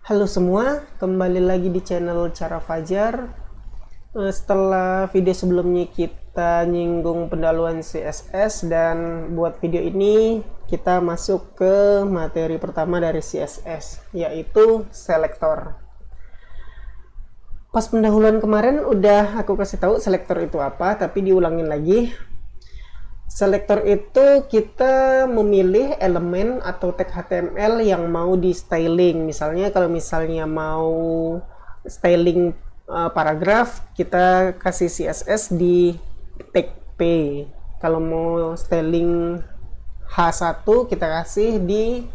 Halo semua, kembali lagi di channel Cara Fajar. Setelah video sebelumnya kita nyinggung pendahuluan CSS, dan buat video ini kita masuk ke materi pertama dari CSS, yaitu selektor. Pas pendahuluan kemarin udah aku kasih tahu selektor itu apa, tapi diulangin lagi. Selektor itu kita memilih elemen atau tag HTML yang mau di styling. Misalnya kalau mau styling paragraf, kita kasih CSS di tag P. Kalau mau styling H1, kita kasih di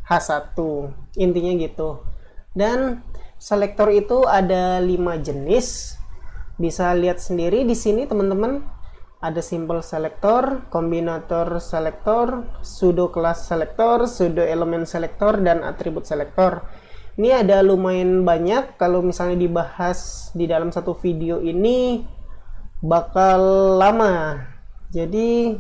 H1. Intinya gitu. Dan selektor itu ada 5 jenis. Bisa lihat sendiri di sini teman-teman. Ada simple selector, kombinator selector, pseudo class selector, pseudo element selector, dan atribut selector. Ini ada lumayan banyak. Kalau misalnya dibahas di dalam satu video ini bakal lama. Jadi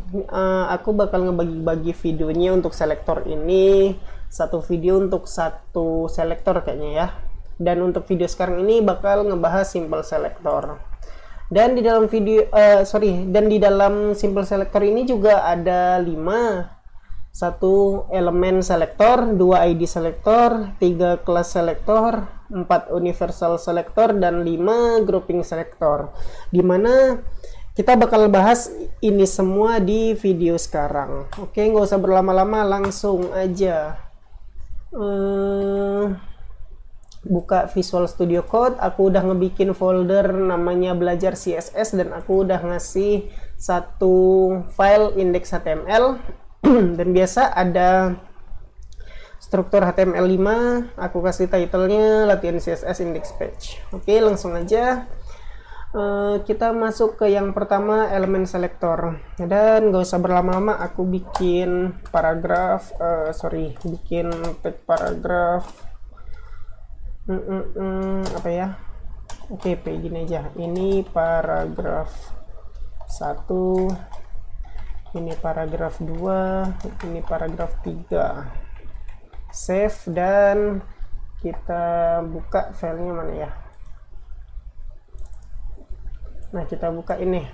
aku bakal ngebagi-bagi videonya untuk selektor ini. Satu video untuk satu selektor kayaknya ya. Dan untuk video sekarang ini bakal ngebahas simple selector. Dan di dalam di dalam simple selector ini juga ada 5. 1 elemen selector, 2 ID selector, 3 class selector, 4 universal selector, dan 5 grouping selector. Dimana kita bakal bahas ini semua di video sekarang. Oke, nggak usah berlama-lama, langsung aja. Buka Visual Studio Code. Aku udah ngebikin folder namanya belajar CSS, dan aku udah ngasih satu file index.html dan biasa ada struktur HTML5. Aku kasih titlenya latihan CSS index page. Oke, langsung aja kita masuk ke yang pertama, elemen selector. Dan gak usah berlama-lama, aku bikin paragraf bikin tag paragraf. Apa ya? Oke, gini aja. Ini paragraf 1, ini paragraf 2, ini paragraf 3. Save, dan kita buka filenya mana ya? Nah, kita buka ini.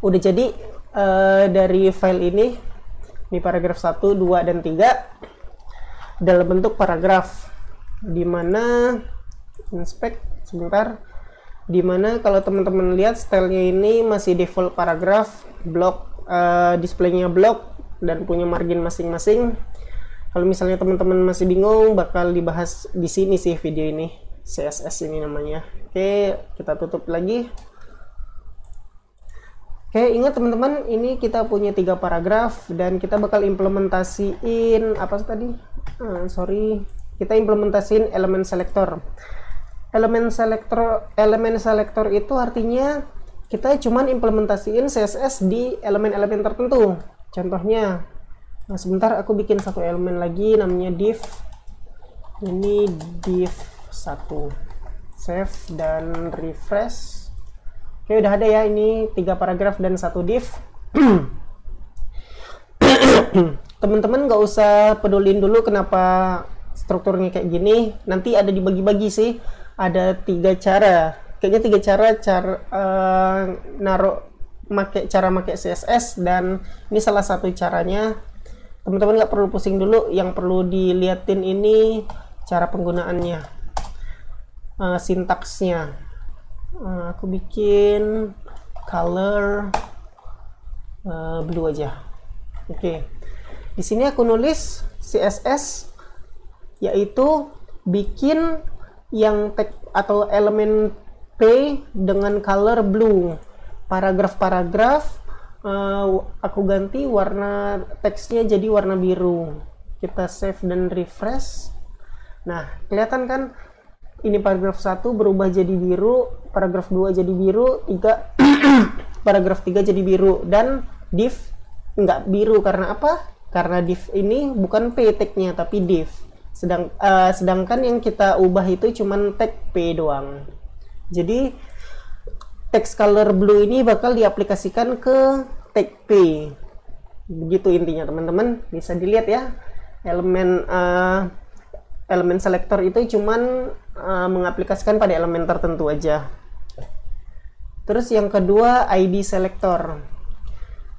Udah jadi dari file ini paragraf 1, 2, dan 3 dalam bentuk paragraf. Dimana dimana kalau teman-teman lihat stylenya ini masih default paragraf, blok, displaynya blok, dan punya margin masing-masing. Kalau misalnya teman-teman masih bingung, bakal dibahas di sini sih video ini. CSS ini namanya. Oke, kita tutup lagi. Oke, ingat teman-teman, ini kita punya 3 paragraf, dan kita bakal implementasiin apa tadi? Kita implementasiin elemen selector. Elemen selector itu artinya kita cuman implementasiin CSS di elemen-elemen tertentu. Contohnya, sebentar aku bikin satu elemen lagi namanya div. Ini div 1. Save dan refresh. Oke, udah ada ya, ini 3 paragraf dan 1 div. Teman-teman nggak usah pedulin dulu kenapa strukturnya kayak gini. Nanti ada dibagi-bagi sih. Ada 3 cara. Kayaknya 3 cara cara make CSS, dan ini salah satu caranya. Teman-teman nggak perlu pusing dulu. Yang perlu diliatin ini cara penggunaannya, sintaksnya. Aku bikin color blue aja. Oke. Di sini aku nulis CSS, yaitu bikin yang tag atau elemen P dengan color blue. Paragraf-paragraf aku ganti warna teksnya jadi warna biru. Kita save dan refresh. Nah, kelihatan kan? Ini paragraf 1 berubah jadi biru, paragraf 2 jadi biru, 3 paragraf 3 jadi biru, dan div nggak biru. Karena apa? Karena div ini bukan P tag-nya, tapi div. Sedangkan yang kita ubah itu cuman tag P doang. Jadi text color blue ini bakal diaplikasikan ke tag P. Begitu intinya teman-teman. Bisa dilihat ya, elemen elemen selektor itu cuman mengaplikasikan pada elemen tertentu aja. Terus yang kedua, ID selektor.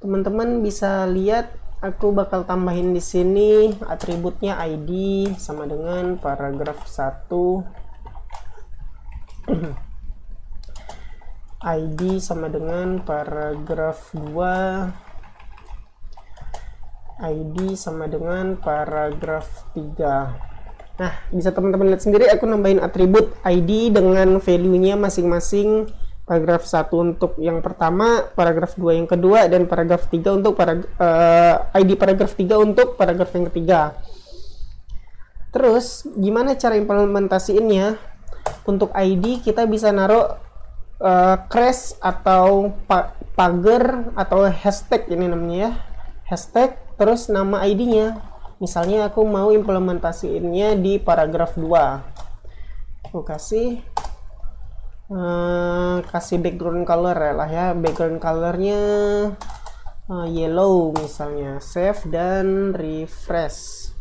Teman-teman bisa lihat aku bakal tambahin di sini atributnya ID sama dengan paragraf 1. ID sama dengan paragraf 2. ID sama dengan paragraf 3. Nah, bisa teman-teman lihat sendiri aku nambahin atribut ID dengan value-nya masing-masing. Paragraf 1 untuk yang pertama, paragraf 2 yang kedua, dan paragraf 3 untuk ID paragraf 3 untuk paragraf yang ketiga. Terus, gimana cara implementasiinnya? Untuk ID kita bisa naruh crash atau pagar atau hashtag, ini namanya ya. Hashtag, terus nama ID-nya. Misalnya aku mau implementasiinnya di paragraf 2. Aku kasih background color lah ya, background colornya yellow misalnya. Save dan refresh.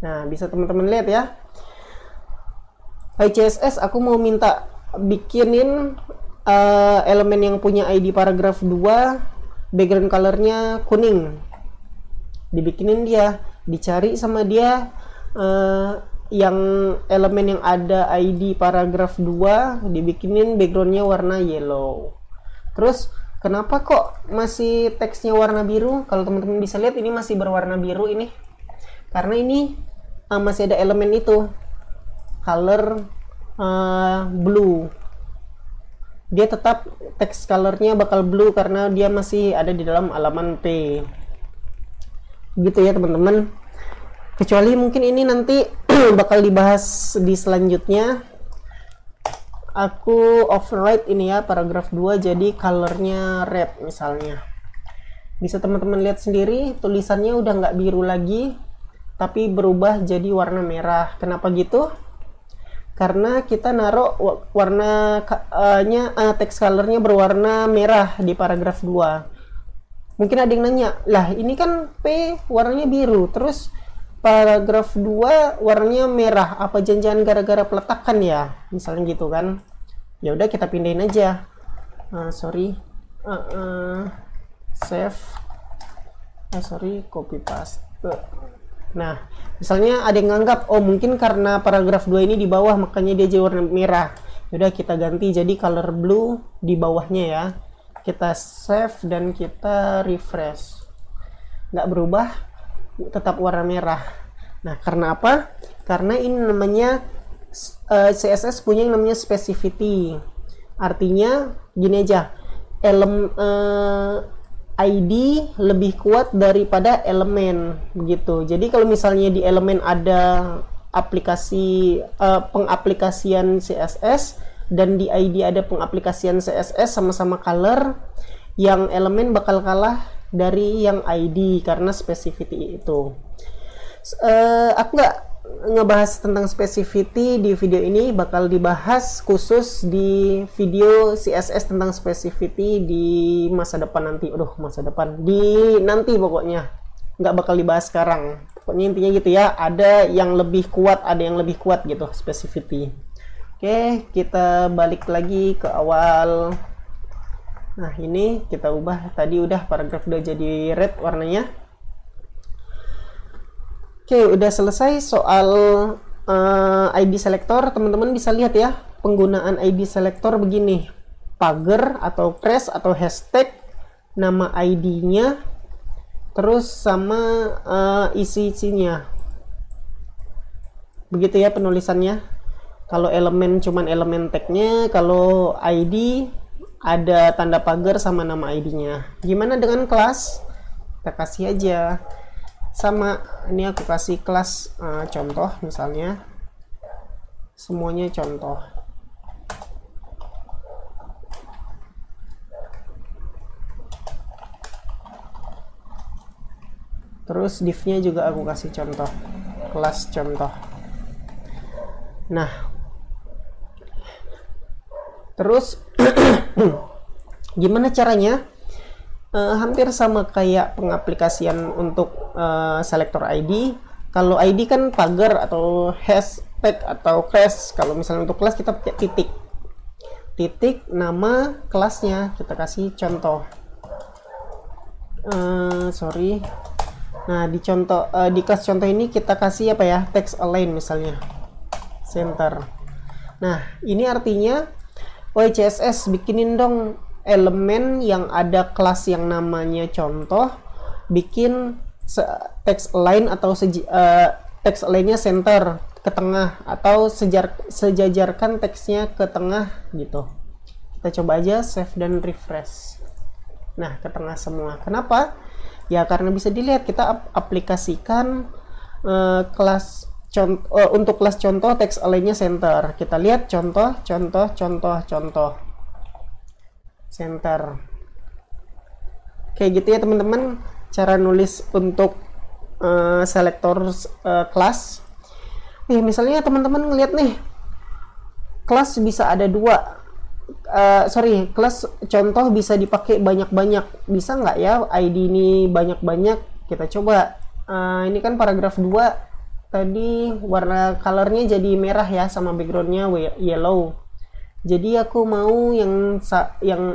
Nah, bisa teman-teman lihat ya, CSS aku mau minta bikinin elemen yang punya ID paragraf 2, background colornya kuning. Dibikinin dia, dicari sama dia yang elemen yang ada ID paragraf 2, dibikinin backgroundnya warna yellow. Terus kenapa kok masih teksnya warna biru? Kalau teman-teman bisa lihat, ini masih berwarna biru ini karena ini masih ada elemen itu color blue. Dia tetap teks colornya bakal blue karena dia masih ada di dalam halaman P, gitu ya teman-teman. Kecuali mungkin ini nanti bakal dibahas di selanjutnya. Aku override ini ya, paragraf 2 jadi colornya red misalnya. Bisa teman-teman lihat sendiri, tulisannya udah nggak biru lagi, tapi berubah jadi warna merah. Kenapa gitu? Karena kita naruh teks colornya berwarna merah di paragraf 2. Mungkin ada yang nanya, lah ini kan P warnanya biru, terus paragraf 2 warnanya merah, apa jangan-jangan gara-gara peletakan ya, misalnya gitu kan. Ya udah, kita pindahin aja. Copy paste. Nah, misalnya ada yang nganggap, oh mungkin karena paragraf 2 ini di bawah makanya dia jadi warna merah. Ya udah, kita ganti jadi color blue di bawahnya ya. Kita save dan kita refresh. Nggak berubah, tetap warna merah. Nah, karena apa? Karena ini namanya CSS punya yang namanya specificity. Artinya gini aja, ID lebih kuat daripada elemen begitu. Jadi kalau misalnya di elemen ada pengaplikasian CSS dan di ID ada pengaplikasian CSS sama-sama color, yang elemen bakal kalah dari yang ID karena specificity itu. Aku nggak ngebahas tentang specificity di video ini, bakal dibahas khusus di video CSS tentang specificity di masa depan nanti. Nanti pokoknya nggak bakal dibahas sekarang. Pokoknya intinya gitu ya, ada yang lebih kuat, ada yang lebih kuat gitu specificity. Oke, kita balik lagi ke awal. Nah, ini kita ubah, tadi udah paragraf udah jadi red warnanya. Oke, udah selesai soal ID selector. Teman-teman bisa lihat ya, penggunaan ID selector begini. Pagar atau crash atau hashtag, nama ID-nya, terus sama isi-isinya. Begitu ya penulisannya. Kalau elemen cuman elemen tag-nya, kalau ID ada tanda pagar sama nama ID-nya. Gimana dengan kelas? Kita kasih aja. Sama, ini aku kasih kelas contoh misalnya. Semuanya contoh. Terus div-nya juga aku kasih contoh. Kelas contoh. Nah, terus gimana caranya? Hampir sama kayak pengaplikasian untuk selector ID, Kalau ID kan pagar atau hashtag atau class. Kalau misalnya untuk kelas kita pakai titik. Titik nama kelasnya kita kasih contoh. Sorry. Nah, di contoh di kelas contoh ini kita kasih apa ya? Text align misalnya. Center. Nah, ini artinya CSS bikinin dong elemen yang ada kelas yang namanya contoh, bikin text align atau text align-nya center ke tengah atau sejajarkan teksnya ke tengah gitu. Kita coba aja save dan refresh. Nah, ke tengah semua. Kenapa? Ya karena bisa dilihat kita aplikasikan kelas untuk kelas contoh text align-nya center. Kita lihat contoh center. Kayak gitu ya teman-teman, cara nulis untuk selektor kelas. Nih misalnya teman-teman ngeliat nih, kelas bisa ada dua. Kelas contoh bisa dipakai banyak-banyak. Bisa nggak ya ID ini banyak-banyak? Kita coba. Ini kan paragraf 2. Tadi warna colornya jadi merah ya, sama backgroundnya yellow. Jadi aku mau yang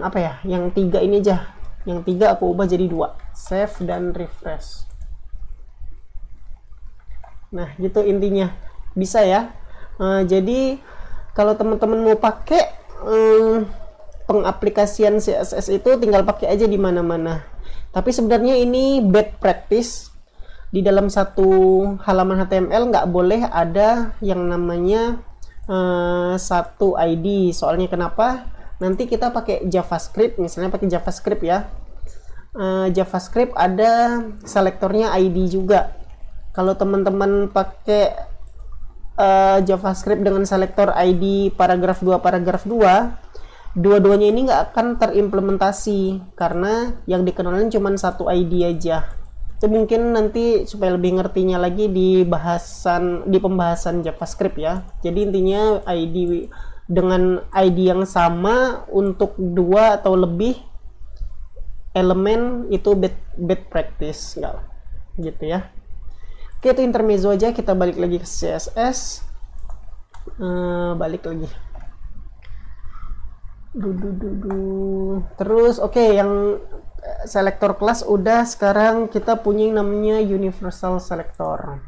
apa ya? Yang 3 ini aja. Yang 3 aku ubah jadi 2. Save dan refresh. Nah, gitu intinya. Bisa ya. Jadi kalau teman-teman mau pakai pengaplikasian CSS itu tinggal pakai aja di mana-mana. Tapi sebenarnya ini bad practice. Di dalam satu halaman HTML nggak boleh ada yang namanya satu ID. Soalnya kenapa? Nanti kita pakai JavaScript, misalnya pakai JavaScript ya. JavaScript ada selektornya ID juga. Kalau teman-teman pakai JavaScript dengan selektor ID paragraf 2 dua-duanya ini nggak akan terimplementasi karena yang dikenalin cuma satu ID aja. Itu mungkin nanti supaya lebih ngertinya lagi di pembahasan JavaScript ya. Jadi intinya ID dengan ID yang sama untuk 2 atau lebih elemen itu bad practice nggak gitu ya. Oke, itu intermezzo aja. Kita balik lagi ke CSS. Balik lagi. Terus oke, yang selektor kelas udah. Sekarang kita punya yang namanya universal selector.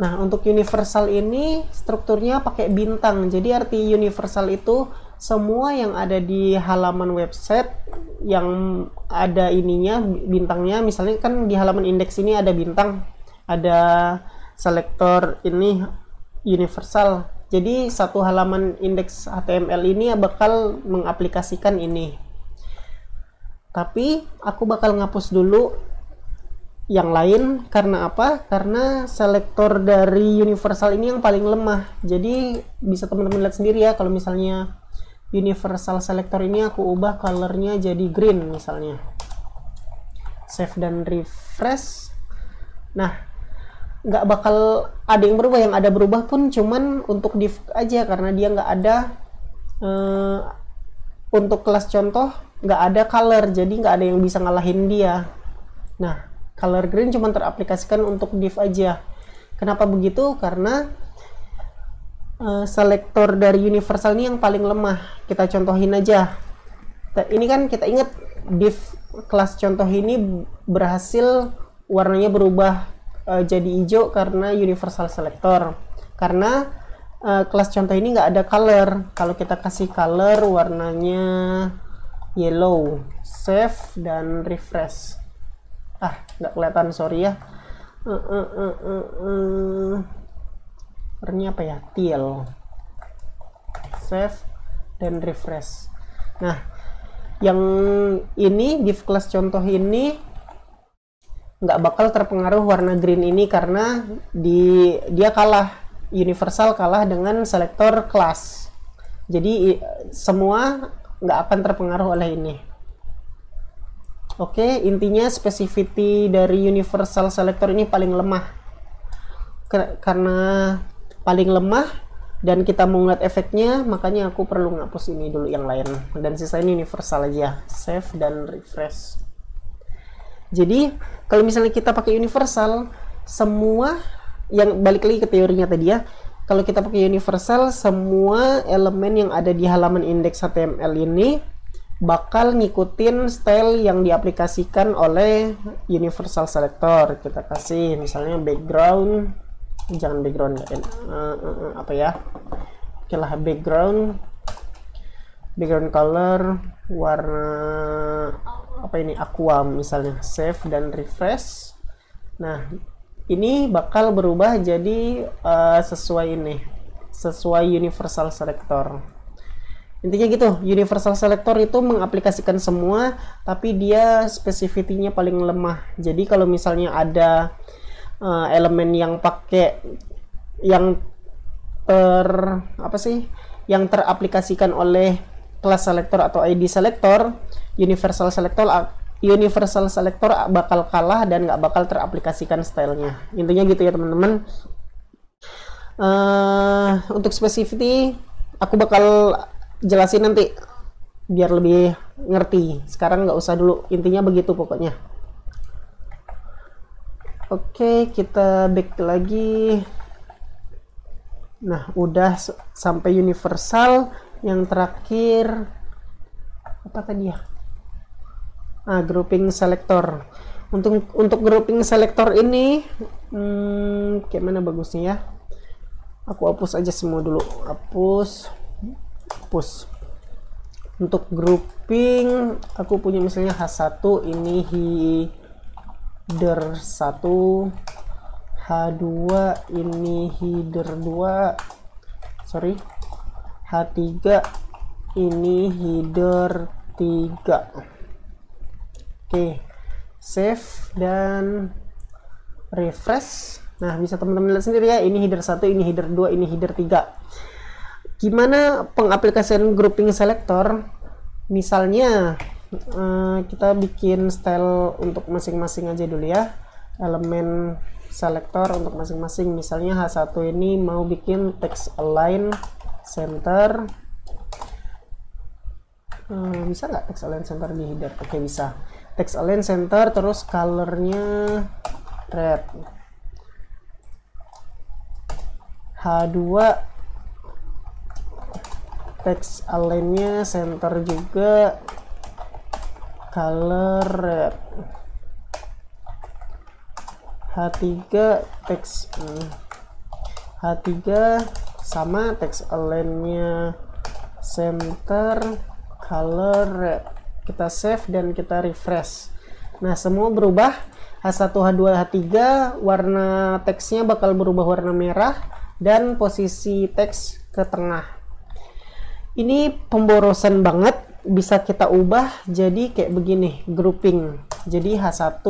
Nah, untuk universal ini strukturnya pakai bintang. Jadi arti universal itu semua yang ada di halaman website yang ada ininya bintangnya. Misalnya kan di halaman indeks ini ada bintang, ada selektor ini universal. Jadi satu halaman indeks HTML ini bakal mengaplikasikan ini. Tapi aku bakal ngapus dulu yang lain. Karena apa? Karena selektor dari universal ini yang paling lemah. Jadi bisa teman-teman lihat sendiri ya, kalau misalnya universal selector ini aku ubah colornya jadi green misalnya. Save dan refresh. Nah, nggak bakal ada yang berubah. Yang ada berubah pun cuman untuk div aja, karena dia nggak ada untuk kelas contoh nggak ada color, jadi nggak ada yang bisa ngalahin dia. Nah, color green cuma teraplikasikan untuk div aja. Kenapa begitu? Karena selektor dari universal ini yang paling lemah. Kita contohin aja. Ini kan kita ingat div kelas contoh ini berhasil warnanya berubah jadi hijau karena universal selector. Karena kelas contoh ini nggak ada color. Kalau kita kasih color warnanya yellow, save dan refresh. Nggak kelihatan, sorry ya. Warnanya apa ya? Teal. Save dan refresh. Nah, yang ini div kelas contoh ini nggak bakal terpengaruh warna green ini karena dia kalah, universal kalah dengan selektor kelas. Jadi semua nggak akan terpengaruh oleh ini. Oke, intinya specificity dari universal selector ini paling lemah. Karena paling lemah, dan kita mau ngeliat efeknya, makanya aku perlu ngapus ini dulu yang lain, dan sisa ini universal aja. Save dan refresh. Jadi kalau misalnya kita pakai universal, semua yang balik lagi ke teorinya tadi ya, kalau kita pakai universal, semua elemen yang ada di halaman indeks HTML ini bakal ngikutin style yang diaplikasikan oleh universal selector. Kita kasih misalnya background, jangan background apa ya, oke lah, background color warna apa ini, aqua misalnya. Save dan refresh. Nah ini bakal berubah jadi sesuai ini, sesuai universal selector. Intinya gitu, universal selector itu mengaplikasikan semua, tapi dia spesifitinya paling lemah. Jadi kalau misalnya ada elemen yang pakai yang yang teraplikasikan oleh kelas selector atau ID selector, universal selector bakal kalah dan nggak bakal teraplikasikan stylenya. Intinya gitu ya teman-teman. Untuk specificity aku bakal jelasin nanti biar lebih ngerti. Sekarang nggak usah dulu, intinya begitu pokoknya. Oke, kita back lagi. Nah, udah sampai universal. Yang terakhir apa tadi ya? Grouping selector. Untuk grouping selector ini kayak mana bagusnya ya? Aku hapus aja semua dulu. Hapus. Untuk grouping aku punya misalnya H1 ini header 1, H2 ini header 2, sorry, H3 ini header 3. Oke, save dan refresh. Nah, bisa teman-teman lihat sendiri ya, ini header 1, ini header 2, ini header 3. Gimana pengaplikasian grouping selector? Misalnya kita bikin style untuk masing-masing aja dulu ya, elemen selector untuk masing-masing. Misalnya H1 ini mau bikin text align center. Bisa nggak text align center di header? Oke, bisa. Text align center, terus colornya red. H2 text align-nya center juga, color red. H3 text H3 sama text align-nya center, color red. Kita save dan kita refresh. Nah, semua berubah. H1, H2, H3 warna teksnya bakal berubah warna merah dan posisi teks ke tengah. Ini pemborosan banget, bisa kita ubah jadi kayak begini, grouping. Jadi H1,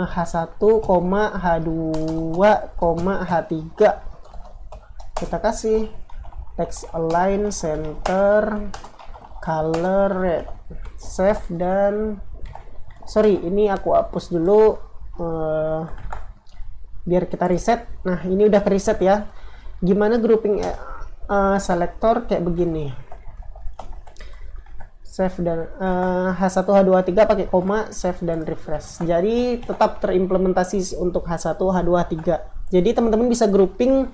H1, H2, H3. Kita kasih text align center, color red. Save dan ini aku hapus dulu biar kita reset. Nah, ini udah ke reset ya. Gimana grouping selector kayak begini. Save dan H1, H2, H3 pakai koma, save dan refresh. Jadi tetap terimplementasi untuk H1, H2, H3. Jadi teman-teman bisa grouping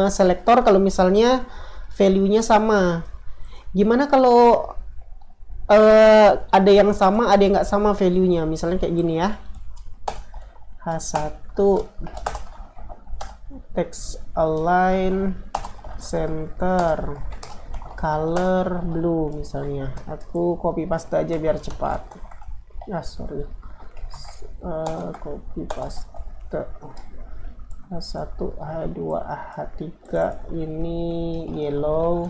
selector kalau misalnya value-nya sama. Gimana kalau ada yang sama, ada yang nggak sama value-nya? Misalnya kayak gini ya. H1 text align center, color blue misalnya. Aku copy paste aja biar cepat. Copy paste. H1, H2, H3 ini yellow.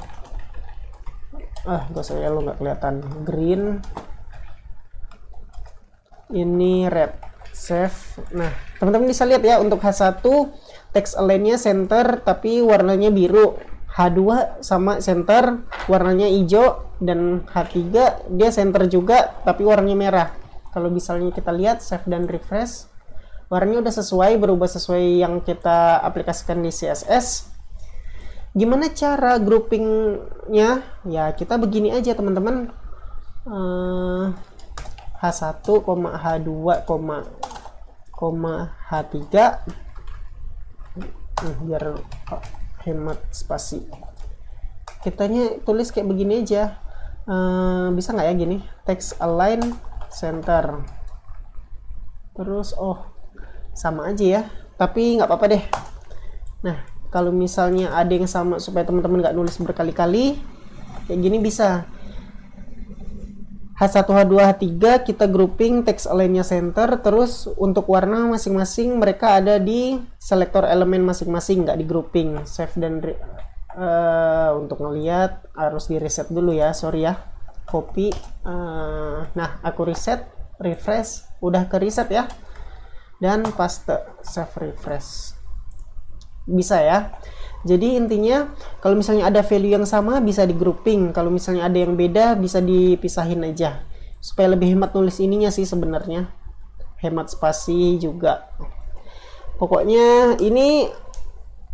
Gak usah yellow, nggak kelihatan. Green. Ini red. Save. Nah, teman-teman bisa lihat ya, untuk H1 text align-nya center tapi warnanya biru. H2 sama center, warnanya hijau, dan H3 dia center juga tapi warnanya merah. Kalau misalnya kita lihat save dan refresh, warnanya udah sesuai, berubah sesuai yang kita aplikasikan di CSS. Gimana cara groupingnya? Ya kita begini aja teman-teman. H1, H2, H3 biar hemat spasi. Kitanya tulis kayak begini aja. Bisa nggak ya gini? Text align center. Terus sama aja ya. Tapi nggak apa-apa deh. Nah, kalau misalnya ada yang sama supaya teman-teman nggak nulis berkali-kali, kayak gini bisa. H1, H2, H3 kita grouping text align-nya center, terus untuk warna masing-masing mereka ada di selektor elemen masing-masing, nggak di grouping. Save dan untuk ngeliat harus di reset dulu ya, sorry ya. Copy. Nah, aku reset, refresh, udah ke reset ya. Dan paste, save, refresh. Bisa ya. Jadi intinya kalau misalnya ada value yang sama bisa di grouping, kalau misalnya ada yang beda bisa dipisahin aja supaya lebih hemat nulis ininya sih sebenarnya, hemat spasi juga. Pokoknya ini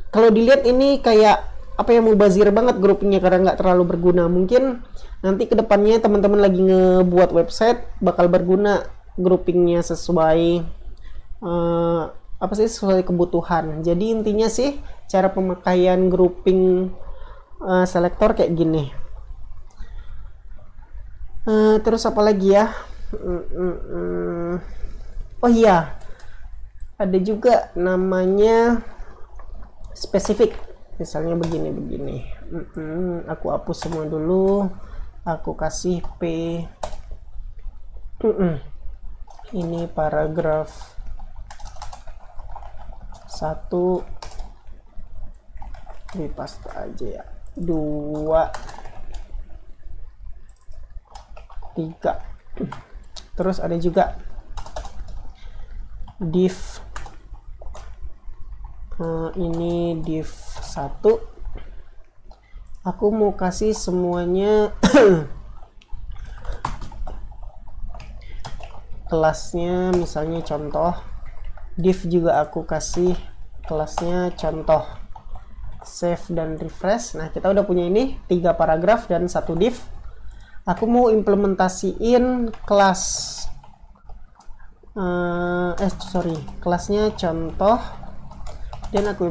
kalau dilihat ini kayak apa ya, mubazir banget groupingnya karena nggak terlalu berguna. Mungkin nanti kedepannya teman-teman lagi ngebuat website bakal berguna groupingnya sesuai sesuai kebutuhan. Jadi intinya sih cara pemakaian grouping selektor kayak gini. Terus apa lagi ya? Oh iya, ada juga namanya spesifik. Misalnya begini. Aku hapus semua dulu. Aku kasih P. Ini paragraf 1, di paste aja ya. 2, 3. Terus ada juga div. Ini div 1. Aku mau kasih semuanya kelasnya, misalnya contoh. Div juga aku kasih kelasnya contoh. Save dan refresh. Nah, kita udah punya ini 3 paragraf dan 1 div. Aku mau implementasiin kelas kelasnya contoh, dan aku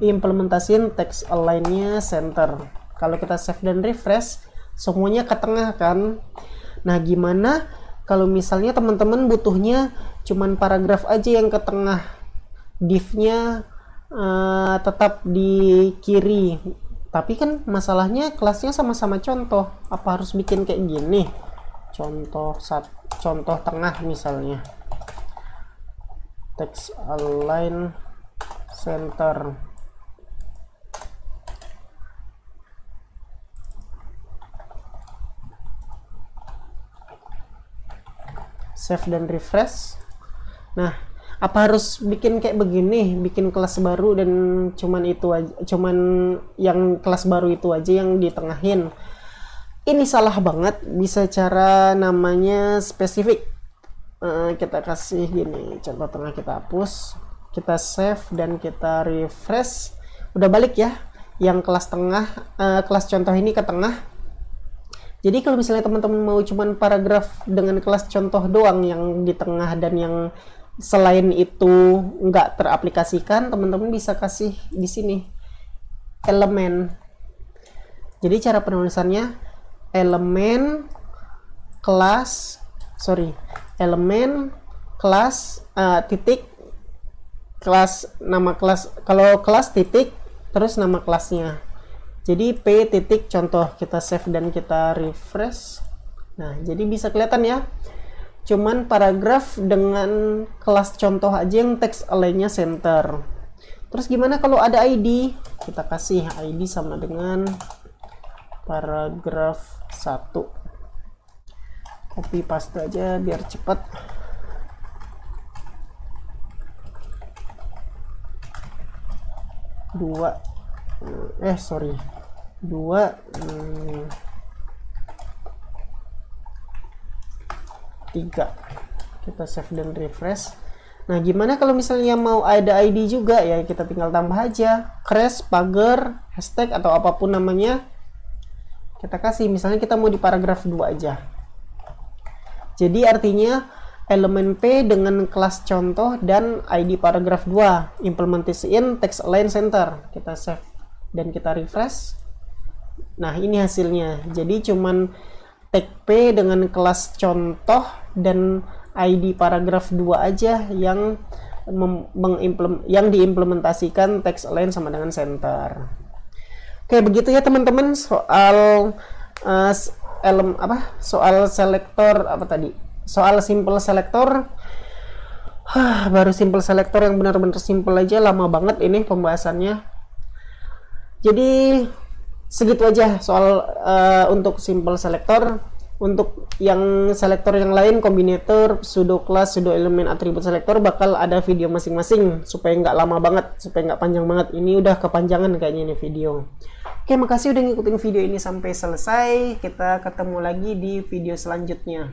implementasiin text align-nya center. Kalau kita save dan refresh, semuanya ke tengah kan. Nah, gimana kalau misalnya teman-teman butuhnya cuman paragraf aja yang ke tengah, div-nya tetap di kiri, tapi kan masalahnya kelasnya sama-sama contoh. Apa harus bikin kayak gini? Contoh tengah misalnya, text align center. Save dan refresh. Nah, apa harus bikin kayak begini, bikin kelas baru dan cuman yang kelas baru itu aja yang ditengahin? Ini salah banget. Bisa cara namanya spesifik. Kita kasih gini, contoh tengah kita hapus, kita save dan kita refresh. Udah balik ya, yang kelas tengah, kelas contoh ini ke tengah. Jadi kalau misalnya teman-teman mau cuman paragraf dengan kelas contoh doang yang di tengah dan yang selain itu nggak teraplikasikan, teman-teman bisa kasih di sini elemen. Jadi cara penulisannya elemen kelas titik kelas, nama kelas. Kalau kelas titik terus nama kelasnya. Jadi P titik contoh. Kita save dan kita refresh. Nah, jadi bisa kelihatan ya, cuman paragraf dengan kelas contoh aja yang text align-nya center. Terus gimana kalau ada ID? Kita kasih ID sama dengan paragraf 1. Copy paste aja biar cepat. Dua 3. Kita save dan refresh. Nah, gimana kalau misalnya mau ada ID juga, ya kita tinggal tambah aja crash, pagar, hashtag atau apapun namanya. Kita kasih, misalnya kita mau di paragraf 2 aja. Jadi artinya elemen P dengan kelas contoh dan ID paragraf 2 implementasiin text align center. Kita save dan kita refresh. Nah, ini hasilnya. Jadi cuman tag P dengan kelas contoh dan ID paragraf 2 aja yang diimplementasikan text align sama dengan center. Oke, begitu ya teman-teman soal soal selektor apa tadi? Soal simple selector. Baru simple selector yang benar-benar simple aja lama banget ini pembahasannya. Jadi segitu aja soal untuk simple selector. Untuk yang selektor yang lain, kombinator, pseudo class, pseudo elemen, atribut selektor bakal ada video masing-masing supaya nggak lama banget, supaya nggak panjang banget. Ini udah kepanjangan kayaknya nih video. Oke, makasih udah ngikutin video ini sampai selesai. Kita ketemu lagi di video selanjutnya.